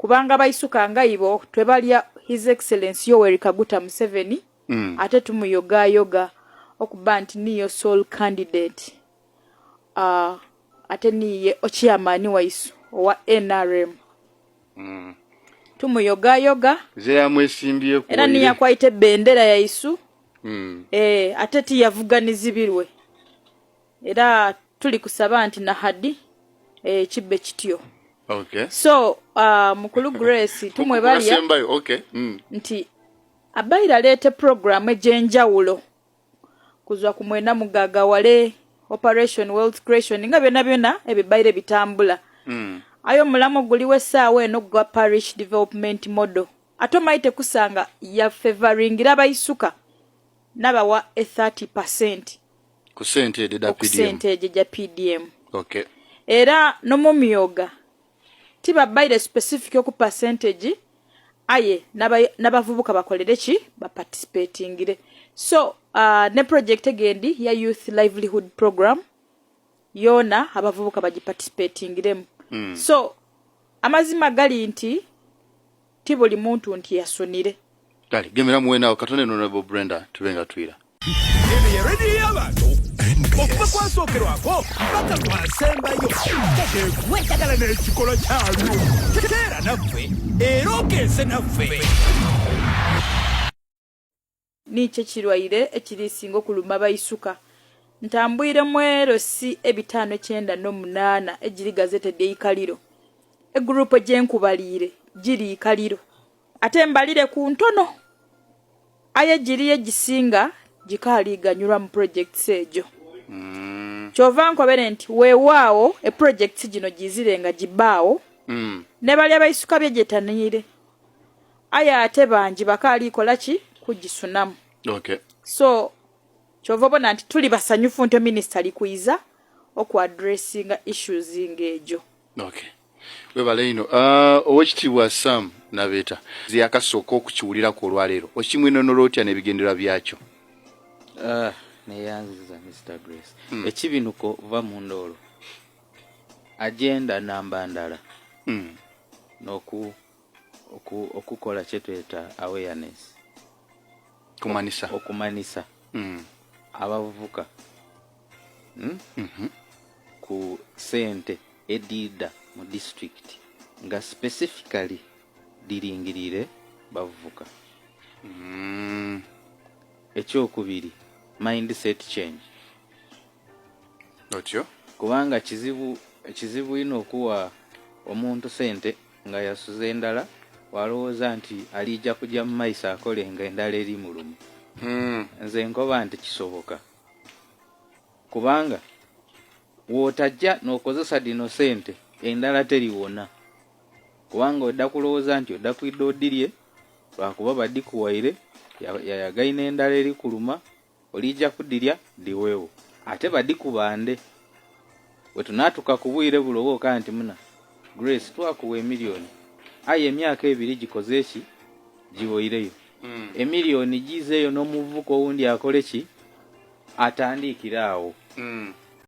kubanga bayisuka nga ibo twebalya His Excellency Yoweri Kaguta Museveni ate tumuyoga okuba nti niyo sole candidate ate niye ochairman waisu owa NRM tumuyoga ze amwesimbiye ku era niya kwaite bendera yaisu ate tiyavuganizibirwe era tuli kusaba nti na hadi kibbe kityo. Okay. So mukulu Grace tumwebalya nti abaira lete program ejenjawulo kuzwa kumwena mugaga wale Operation Wealth Creation nga byonna ebibaire bitambula ayo mulamo guliwe sawe no gwa parish development model atomaite kusanga ya favoring abayisuka nabawa 30% ku sente ja PDM. Okay. Era no mumyoga tiba baire specific yoku percentage aye nabavubuka bakolere ki ba participatingire. So ne project egendi ya youth livelihood program yona abavubuka baji participatingire. So amazima gali nti tibuli muntu nti yasonire gali gemera muwena katone Honorable Brenda tubenga twira ene ready yabantu okuba kwasokerwako baka kwasembayo wetagala n'ekikolo kyalo teera naffe era okeese naffe niche kirwaire ekirisinga okuluma bayisuka ntambwire mwero si ebitano 98 ejiri gazete deikaliro egrupo jenkubalire jiri ikaliro ate mbalire ku ntono aye jiri egisinga jikali ganyura mu project sejo chovanko berenti weewaawo e project gino gizirenga gibaawo ne bali abayisuka byejetanire aya ate banji bakali kolaki kugisunamu. Okay. So chovobona nti tuli basanyufu nto minister likuiza oku addressing issues ngejo. Okay. Webale ino owekitibwa Sam Nabeta ziyakasoko okukiwulira ku olwalero okimwino nolotya nebigendera byakyo. Neyanziza Mr. Grace ekibinuko va mu ndolo agenda namba ndala okukola kyetweta awareness okumanisa abavubuka ku sente edida mu district nga specifically dilingirire bavubuka. Ekyokubiri mindset change. Otyo kubanga kizibu ino okuwa omuntu sente nga yasuze endala walowooza nti alijja kujja mu maiso akolenga endala eri mulumu. Nze nkoba nti kisoboka kubanga wootajja n'okozesa dino sente endala teriwona kubanga odda kulowooza nti odda kwidda oddirye lwakuba badikuwaire yayagaina endala eri kuluma olijja kuddirya diweewo ate badikubande wetunaatuka kubwire bulowooka nti muna Grace twakuwa emiliyoni aye emyaka 2 gikoze eki giwoireyo emiliyoni gizeeyo n'omuvubuka owundi akole ki atandikiraawo